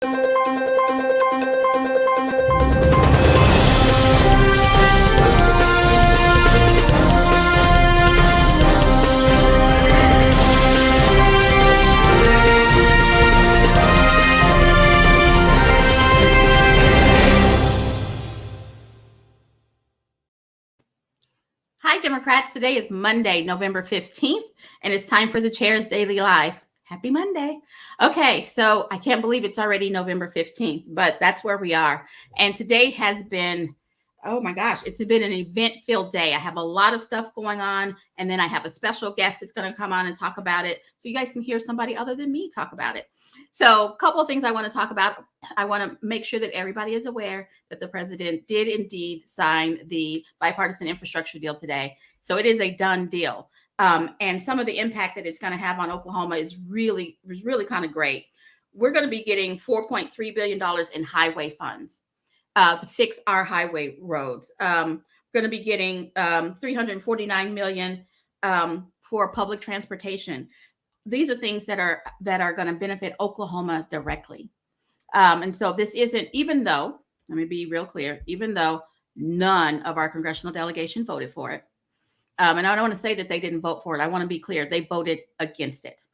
Hi, Democrats. Today is Monday, November 15th, and it's time for the Chair's Daily Live. Happy Monday. Okay, so I can't believe it's already November 15th, but that's where we are. And today has been, oh my gosh, it's been an event-filled day. I have a lot of stuff going on, and then I have a special guest that's going to come on and talk about it, so you guys can hear somebody other than me talk about it. So a couple of things I want to talk about. I want to make sure that everybody is aware that the president did indeed sign the bipartisan infrastructure deal today. So it is a done deal. And some of the impact that it's going to have on Oklahoma is really kind of great. We're going to be getting $4.3 billion in highway funds to fix our highway roads. We're going to be getting $349 million for public transportation. These are things that are going to benefit Oklahoma directly. And so this isn't, even though, let me be real clear, even though none of our congressional delegation voted for it. And I don't want to say that they didn't vote for it. I want to be clear. They voted against it.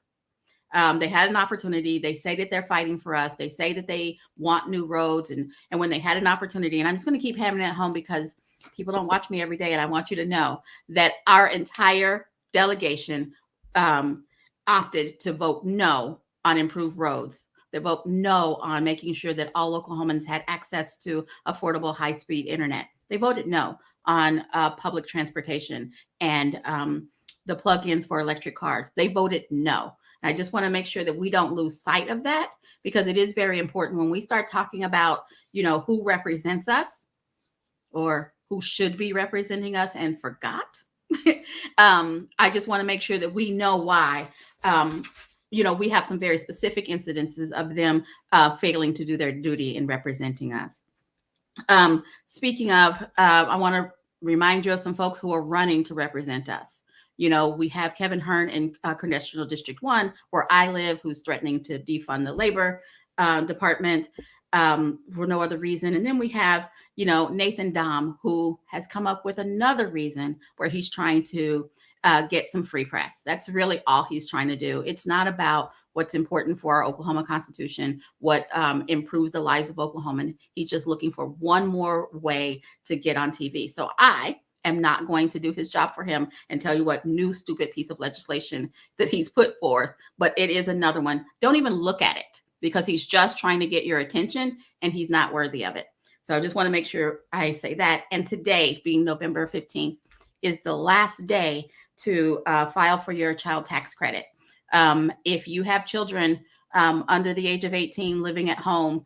They had an opportunity. They say that they're fighting for us. They say that they want new roads. And when they had an opportunity, and I'm just going to keep hammering it home because people don't watch me every day. And I want you to know that our entire delegation opted to vote no on improved roads. They vote no on making sure that all Oklahomans had access to affordable high-speed internet. They voted no on public transportation and the plug-ins for electric cars. They voted no. And I just want to make sure that we don't lose sight of that, because it is very important when we start talking about, who represents us or who should be representing us and forgot. I just want to make sure that we know why. We have some very specific incidences of them failing to do their duty in representing us. Speaking of, I want to remind you of some folks who are running to represent us. We have Kevin Hearn in Congressional District 1, where I live, who's threatening to defund the labor department for no other reason. And then we have, Nathan Dahm, who has come up with another reason where he's trying to get some free press. That's really all he's trying to do. It's not about what's important for our Oklahoma Constitution, what improves the lives of Oklahomans. He's just looking for one more way to get on TV. So I am not going to do his job for him and tell you what new stupid piece of legislation that he's put forth, but it is another one. Don't even look at it, because he's just trying to get your attention and he's not worthy of it. So I just want to make sure I say that. And today, being November 15th, is the last day to file for your child tax credit. If you have children under the age of 18 living at home,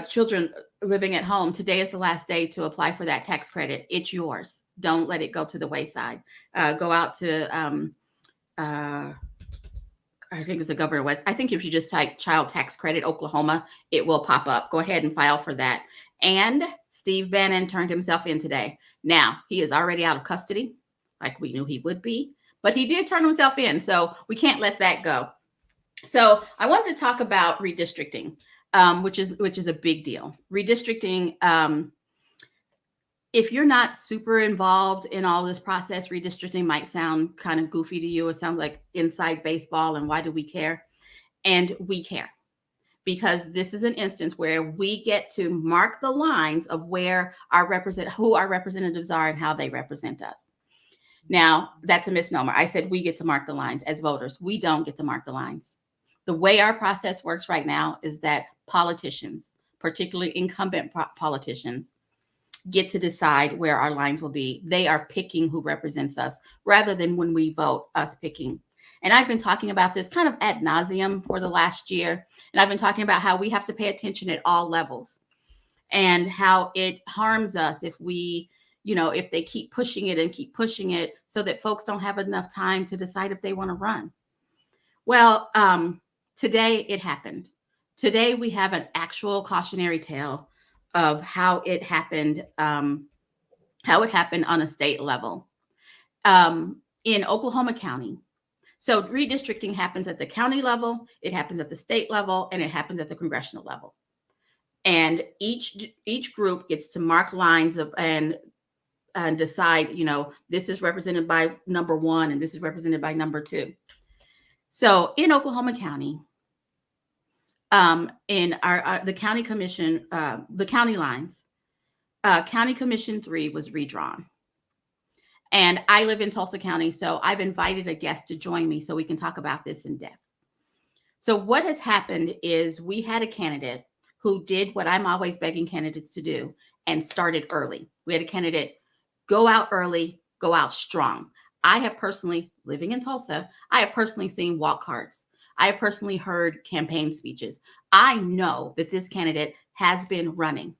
children living at home, today is the last day to apply for that tax credit. It's yours. Don't let it go to the wayside. Go out to, I think it's a Governor West. I think if you just type child tax credit Oklahoma, it will pop up. Go ahead and file for that. And Steve Bannon turned himself in today. Now, he is already out of custody, like we knew he would be, but he did turn himself in. So we can't let that go. So I wanted to talk about redistricting, which is a big deal. Redistricting, if you're not super involved in all this process, redistricting might sound kind of goofy to you. It sounds like inside baseball, and why do we care? And we care, because this is an instance where we get to mark the lines of where who our representatives are and how they represent us. Now, that's a misnomer. I said we get to mark the lines as voters. We don't get to mark the lines. The way our process works right now is that politicians, particularly incumbent politicians, get to decide where our lines will be. They are picking who represents us rather than when we vote, us picking. And I've been talking about this kind of ad nauseum for the last year. And I've been talking about how we have to pay attention at all levels and how it harms us if we, if they keep pushing it so that folks don't have enough time to decide if they want to run. Well, today it happened. Today we have an actual cautionary tale of how it happened on a state level. In Oklahoma County, So redistricting happens at the county level, it happens at the state level, and it happens at the congressional level. And each group gets to mark lines and decide, this is represented by number 1 and this is represented by number 2. So in Oklahoma County, in the county commission, the county lines, County Commission 3 was redrawn. And I live in Tulsa County, so I've invited a guest to join me so we can talk about this in depth. So what has happened is we had a candidate who did what I'm always begging candidates to do and started early. We had a candidate go out early, go out strong. I have personally, living in Tulsa, I have personally seen walk cards. I have personally heard campaign speeches. I know that this candidate has been running.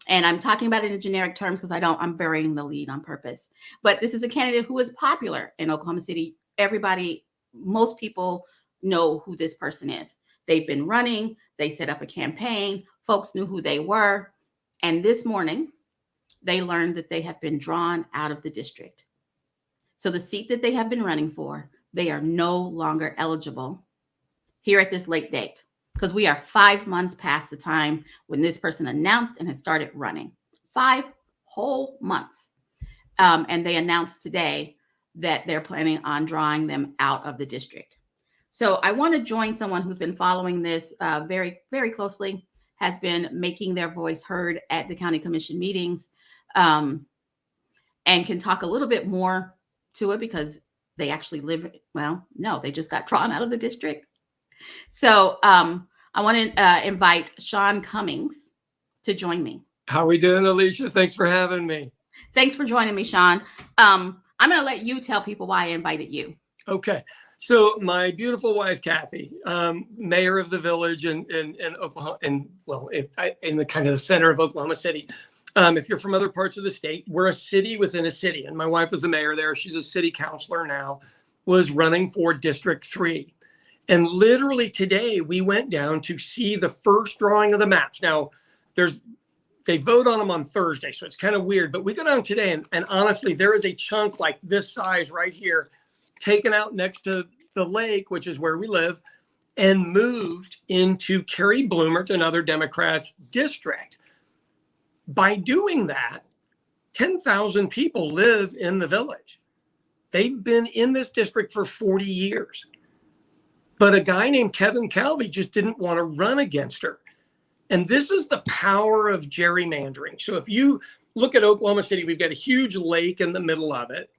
And I'm talking about it in generic terms because I'm burying the lead on purpose. But this is a candidate who is popular in Oklahoma City. Most people know who this person is. They've been running. They set up a campaign. Folks knew who they were. And this morning, they learned that they have been drawn out of the district. So the seat that they have been running for, they are no longer eligible here at this late date, because we are 5 months past the time when this person announced and had started running. 5 whole months. And they announced today that they're planning on drawing them out of the district. So I want to join someone who's been following this very, very closely, has been making their voice heard at the county commission meetings, and can talk a little bit more to it because they actually they just got drawn out of the district. So I want to invite Sean Cummings to join me. How are we doing, Alicia? Thanks for having me. Thanks for joining me, Sean. I'm going to let you tell people why I invited you. Okay. So my beautiful wife, Kathy, mayor of the village in Oklahoma, in the kind of the center of Oklahoma City. If you're from other parts of the state, we're a city within a city. And my wife was the mayor there. She's a city councilor now, was running for District 3. And literally today, we went down to see the first drawing of the maps. Now, they vote on them on Thursday, so it's kind of weird. But we go down today, and honestly, there is a chunk like this size right here taken out next to the lake, which is where we live, and moved into Kerry Bloomer, another Democrat's district. By doing that, 10,000 people live in the village. They've been in this district for 40 years. But a guy named Kevin Calvi just didn't want to run against her. And this is the power of gerrymandering. So if you look at Oklahoma City, we've got a huge lake in the middle of it.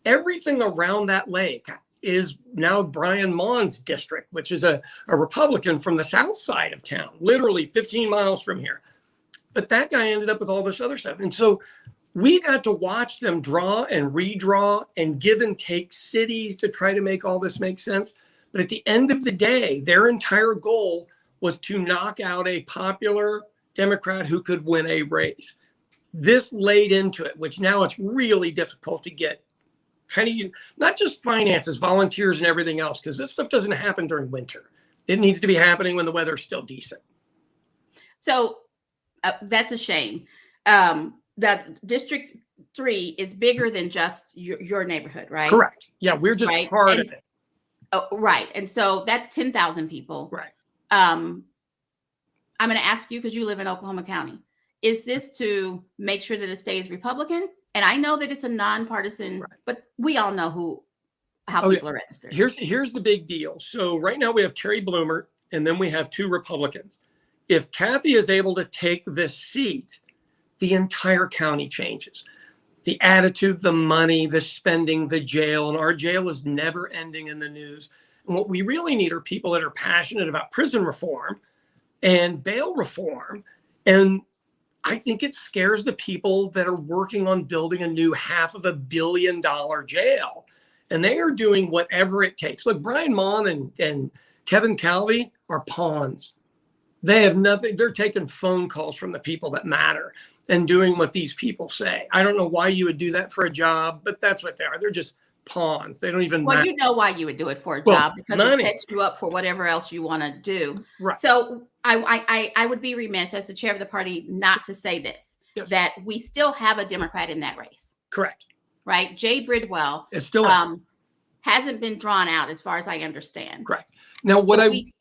Everything around that lake is now Brian Maughan's district, which is a Republican from the south side of town, literally 15 miles from here. But that guy ended up with all this other stuff. And so we got to watch them draw and redraw and give and take cities to try to make all this make sense. But at the end of the day, their entire goal was to knock out a popular Democrat who could win a race. This laid into it, which now it's really difficult to get not just finances, volunteers and everything else, because this stuff doesn't happen during winter. It needs to be happening when the weather's still decent. So that's a shame. That District 3 is bigger than just your neighborhood, right? Correct. Yeah, we're just part of it. Oh, right. And so that's 10,000 people. Right. I'm going to ask you, because you live in Oklahoma County, is this to make sure that it stays Republican? And I know that it's a nonpartisan, right, but we all know how people are registered. Here's the big deal. So right now we have Kerry Bloomer, and then we have 2 Republicans. If Kathy is able to take this seat, the entire county changes. The attitude, the money, the spending, the jail, and our jail is never ending in the news. And what we really need are people that are passionate about prison reform and bail reform. And I think it scares the people that are working on building a new $500 million jail. And they are doing whatever it takes. Look, Brian Maughan and Kevin Calvi are pawns. They have nothing. They're taking phone calls from the people that matter and doing what these people say. I don't know why you would do that for a job, but that's what they are. They're just pawns. They don't even matter. You know why you would do it for a job, because money. It sets you up for whatever else you want to do. Right. So I would be remiss as the chair of the party not to say this, yes, that we still have a Democrat in that race. Correct. Right. Jay Bridwell is still hasn't been drawn out as far as I understand. Correct. Now, what sorry.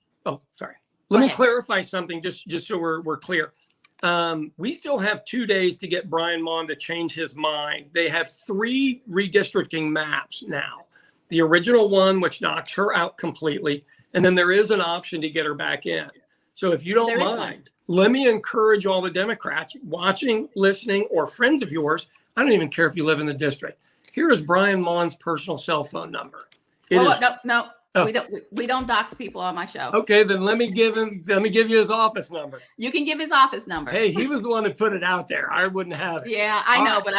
Let me ahead. clarify something just so we're clear. We still have 2 days to get Brian Mon to change his mind. They have 3 redistricting maps now. The original one, which knocks her out completely, and then there is an option to get her back in. So if you don't mind, let me encourage all the Democrats watching, listening, or friends of yours. I don't even care if you live in the district. Here is Brian Mon's personal cell phone number. No. Oh. We don't dox people on my show. Okay, then let me give you his office number. You can give his office number. Hey, he was the one that put it out there. I wouldn't have it. Yeah, I know, but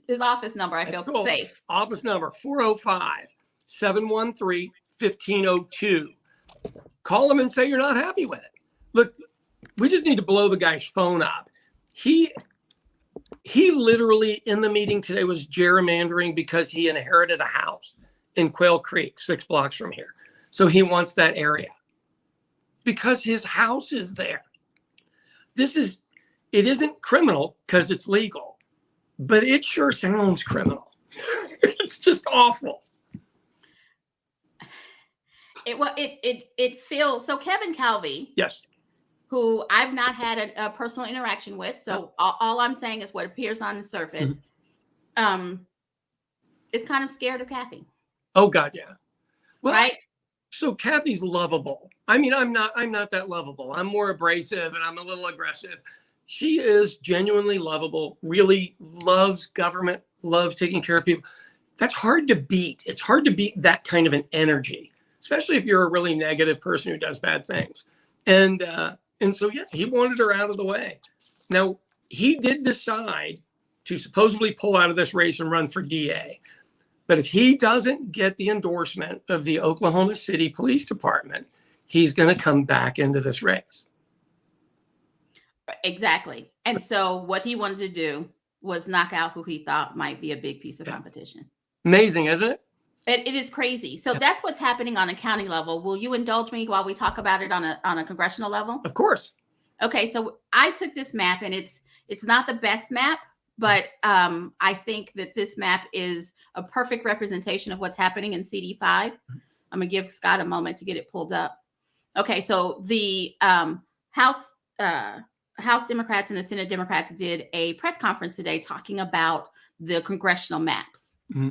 his office number. I feel safe. Office number 405-713-1502. Call him and say you're not happy with it. Look, we just need to blow the guy's phone up. He literally in the meeting today was gerrymandering because he inherited a house in Quail Creek, 6 blocks from here. So he wants that area because his house is there. It isn't criminal because it's legal, but it sure sounds criminal. It's just awful. It feels so. Kevin Calvi, yes, who I've not had a personal interaction with, so all I'm saying is what appears on the surface. Is kind of scared of Kathy. Oh God, yeah. Well, right. So Kathy's lovable. I mean, I'm not that lovable. I'm more abrasive and I'm a little aggressive. She is genuinely lovable, really loves government, loves taking care of people. That's hard to beat. It's hard to beat that kind of an energy, especially if you're a really negative person who does bad things. And so, yeah, he wanted her out of the way. Now, he did decide to supposedly pull out of this race and run for DA. But if he doesn't get the endorsement of the Oklahoma City Police Department, he's going to come back into this race. Exactly. And so what he wanted to do was knock out who he thought might be a big piece of competition. Amazing, isn't it? It is crazy. So that's what's happening on a county level. Will you indulge me while we talk about it on a congressional level? Of course. Okay, so I took this map, and it's not the best map, but I think that this map is a perfect representation of what's happening in CD5. I'm going to give Scott a moment to get it pulled up. Okay, so the House Democrats and the Senate Democrats did a press conference today talking about the congressional maps. Mm-hmm.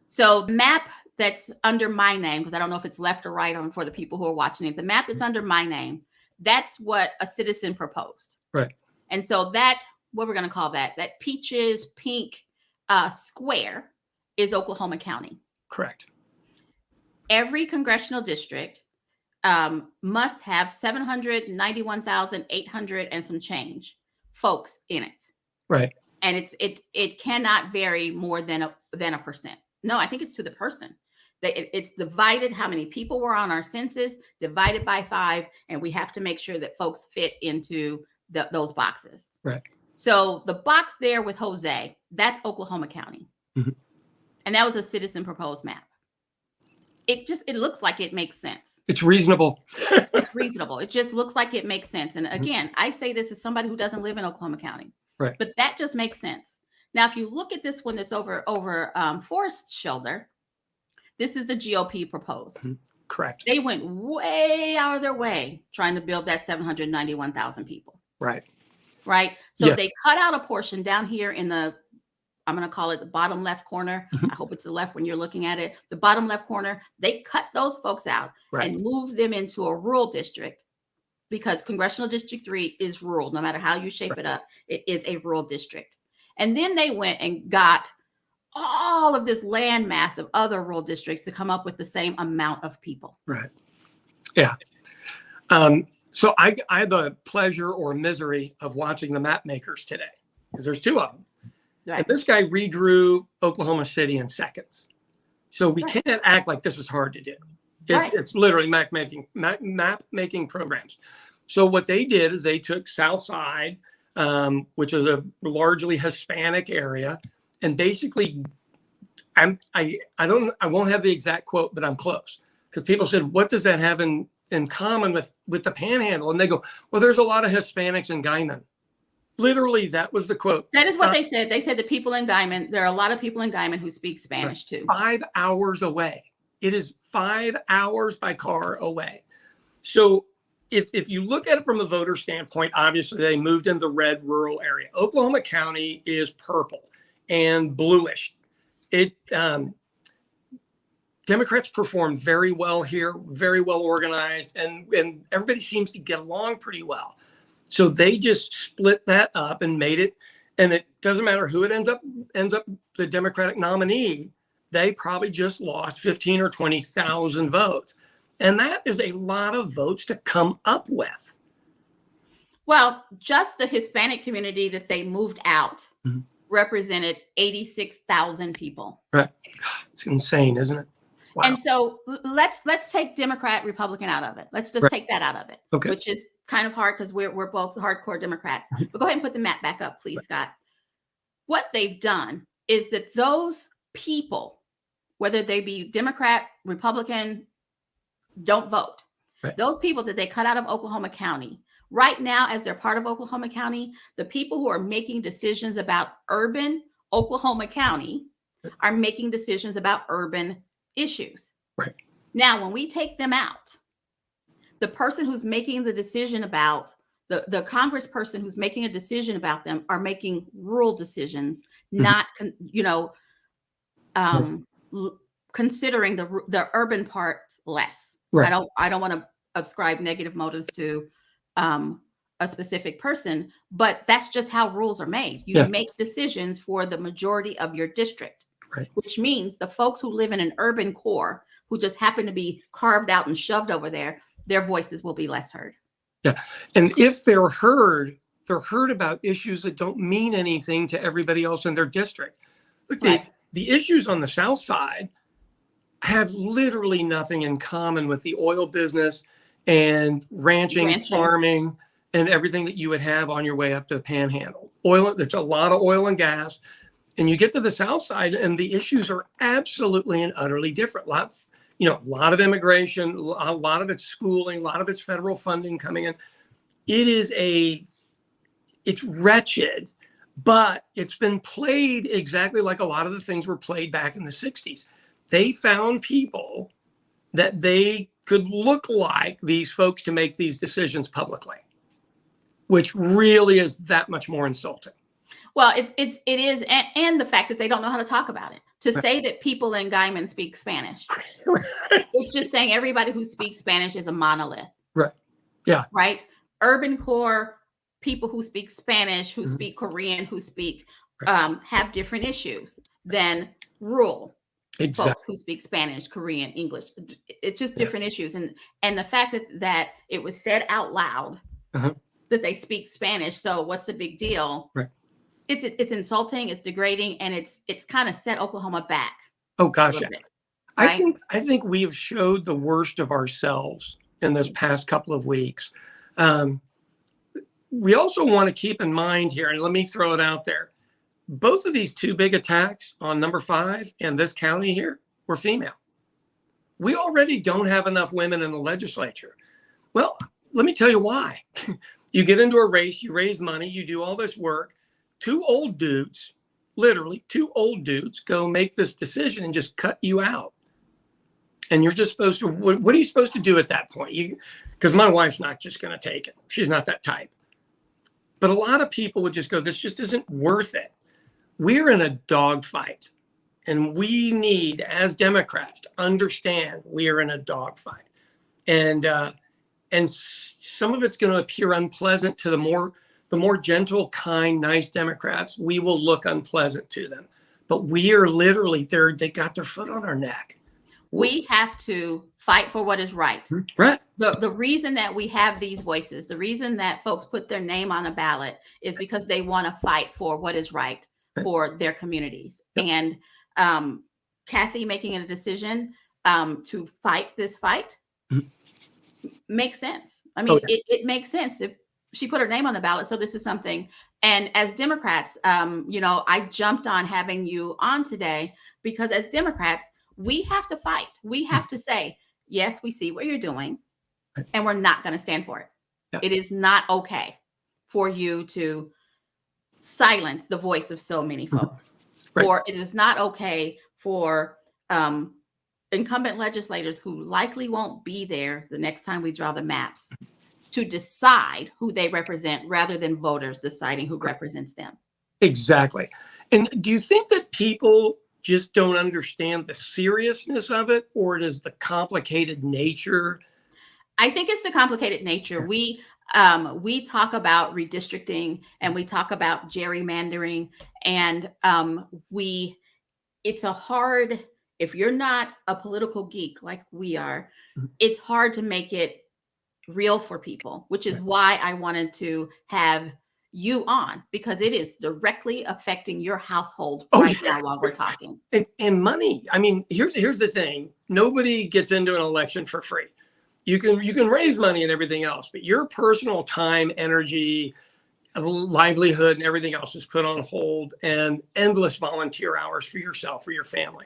So the map that's under my name, because I don't know if it's left or right for the people who are watching it, the map that's under my name, that's what a citizen proposed. Right. And so that, what we're going to call that peaches pink square is Oklahoma County. Correct. Every congressional district must have 791,800 and some change folks in it. Right. And it cannot vary more than a percent. No, I think it's to the person. It's divided how many people were on our census, divided by 5, and we have to make sure that folks fit into those boxes. Right. So the box there with Jose, that's Oklahoma County. Mm-hmm. And that was a citizen proposed map. It looks like it makes sense. It's reasonable. It's reasonable. It just looks like it makes sense. And again, I say this as somebody who doesn't live in Oklahoma County. Right. But that just makes sense. Now, if you look at this one that's over Forest's shoulder, this is the GOP proposed. Mm-hmm. Correct. They went way out of their way trying to build that 791,000 people. Right. Right. So they cut out a portion down here in the, I'm going to call it the bottom left corner. Mm-hmm. I hope it's the left when you're looking at it. The bottom left corner, they cut those folks out and moved them into a rural district, because Congressional District 3 is rural. No matter how you shape it up, it is a rural district. And then they went and got all of this land mass of other rural districts to come up with the same amount of people. Right. Yeah. So I had the pleasure or misery of watching the map makers today, because there's 2 of them. Right. And this guy redrew Oklahoma City in seconds. So we can't act like this is hard to do. It's literally map making programs. So what they did is they took Southside, which is a largely Hispanic area, and basically, I won't have the exact quote, but I'm close, because people said, "What does that have in common with the Panhandle?" And they go, "Well, there's a lot of Hispanics in Guyman." Literally, that was the quote. That is what they said. They said the people in Guyman, there are a lot of people in Guyman who speak Spanish too. 5 hours away. It is 5 hours by car away. So if you look at it from a voter standpoint, obviously they moved in the red rural area. Oklahoma County is purple and bluish. Democrats performed very well here, very well organized, and everybody seems to get along pretty well. So they just split that up and made it, and it doesn't matter who it ends up the Democratic nominee, they probably just lost 15 or 20,000 votes. And that is a lot of votes to come up with. Well, just the Hispanic community that they moved out represented 86,000 people. Right. It's insane, isn't it? Wow. And so let's take Democrat, Republican out of it. Let's just take that out of it, which is kind of hard because we're both hardcore Democrats. But go ahead and put the map back up, please, Scott. What they've done is that those people, whether they be Democrat, Republican, don't vote. Right. Those people that they cut out of Oklahoma County, right now, as they're part of Oklahoma County, the people who are making decisions about urban Oklahoma County are making decisions about urban issues. Right. Now, when we take them out, the person who's making the decision about the congressperson who's making a decision about them are making rural decisions, not, considering the urban parts less. Right. I don't want to ascribe negative motives to a specific person, but that's just how rules are made. You make decisions for the majority of your district. Right. Which means the folks who live in an urban core who just happen to be carved out and shoved over there, their voices will be less heard. Yeah. And if they're heard about issues that don't mean anything to everybody else in their district. Look, the issues on the South Side have literally nothing in common with the oil business and ranching, farming, and everything that you would have on your way up to the Panhandle. Oil, that's a lot of oil and gas. And you get to the South Side and the issues are absolutely and utterly different. A lot of immigration, a lot of it's schooling, a lot of it's federal funding coming in. It's wretched, but it's been played exactly like a lot of the things were played back in the 60s. They found people that they could look like these folks to make these decisions publicly, which really is that much more insulting. Well, it is, and the fact that they don't know how to talk about it. To say that people in Guyman speak Spanish, it's just saying everybody who speaks Spanish is a monolith. Right. Yeah. Right. Urban core people who speak Spanish, who speak Korean, who speak have different issues than rural folks who speak Spanish, Korean, English. It's just different issues, and the fact that it was said out loud that they speak Spanish. So what's the big deal? Right. It's insulting, it's degrading, and it's kind of set Oklahoma back. Oh gosh, yeah. Bit, right? I think we have showed the worst of ourselves in this past couple of weeks. We also want to keep in mind here, and let me throw it out there. Both of these two big attacks on number 5 and this county here were female. We already don't have enough women in the legislature. Well, let me tell you why. You get into a race, you raise money, you do all this work. 2 old dudes, literally 2 old dudes, go make this decision and just cut you out. And you're just supposed to, what are you supposed to do at that point? Because my wife's not just going to take it. She's not that type. But a lot of people would just go, this just isn't worth it. We're in a dogfight. And we need, as Democrats, to understand we are in a dogfight. And some of it's going to appear unpleasant to the more gentle, kind, nice Democrats. We will look unpleasant to them. But we are literally, they got their foot on our neck. We have to fight for what is right. Right. The reason that we have these voices, the reason that folks put their name on a ballot is because they want to fight for what is right for their communities. Yep. And Kathy making a decision to fight this fight makes sense. I mean, it makes sense if she put her name on the ballot. So this is something. And as Democrats, I jumped on having you on today because as Democrats, we have to fight. We have to say, yes, we see what you're doing, and we're not going to stand for it. Yeah. It is not okay for you to silence the voice of so many folks. Right. Or it is not okay for incumbent legislators who likely won't be there the next time we draw the maps to decide who they represent rather than voters deciding who represents them. Exactly. And do you think that people just don't understand the seriousness of it, or it is the complicated nature? I think it's the complicated nature. We talk about redistricting and we talk about gerrymandering, and it's a hard, if you're not a political geek like we are, it's hard to make it real for people, which is why I wanted to have you on, because it is directly affecting your household now while we're talking. And money. I mean, here's the thing. Nobody gets into an election for free. You can raise money and everything else, but your personal time, energy, livelihood, and everything else is put on hold, and endless volunteer hours for yourself, for your family.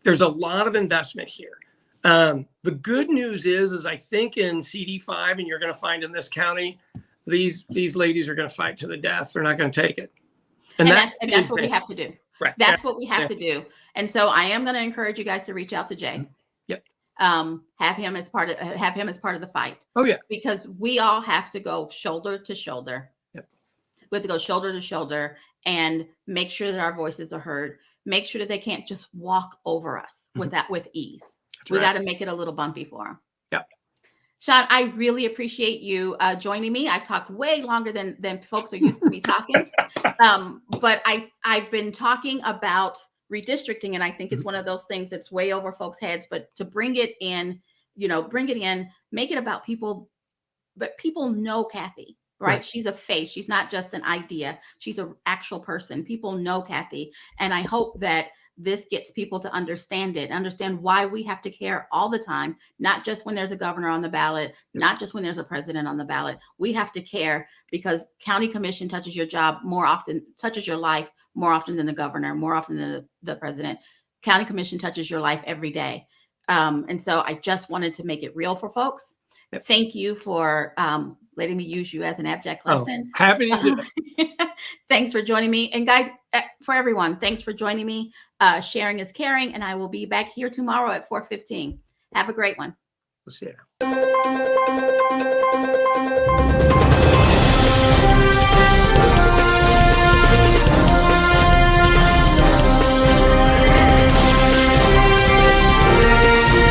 There's a lot of investment here. The good news is I think in CD5, and you're going to find in this county, these ladies are going to fight to the death. They're not going to take it. And that's what we have to do. Right. That's what we have to do. And so I am going to encourage you guys to reach out to Jay. Yep. Have him as part of the fight. Oh yeah. Because we all have to go shoulder to shoulder. Yep. We have to go shoulder to shoulder and make sure that our voices are heard. Make sure that they can't just walk over us with ease. We got to make it a little bumpy for them. Yep. Sean, I really appreciate you joining me. I've talked way longer than folks are used to me talking. But I've been talking about redistricting, and I think it's one of those things that's way over folks' heads. But to bring it in, make it about people. But people know Kathy, right? She's a face. She's not just an idea. She's an actual person. People know Kathy. And I hope that this gets people to understand why we have to care all the time, not just when there's a governor on the ballot, not just when there's a president on the ballot. We have to care because county commission touches your life more often than the governor, more often than the president. County commission touches your life every day. And so I just wanted to make it real for folks. Thank you for letting me use you as an abject lesson. Happy to do it. Thanks for joining me. And guys, for everyone, thanks for joining me. Sharing is caring, and I will be back here tomorrow at 4:15. Have a great one. We'll see you.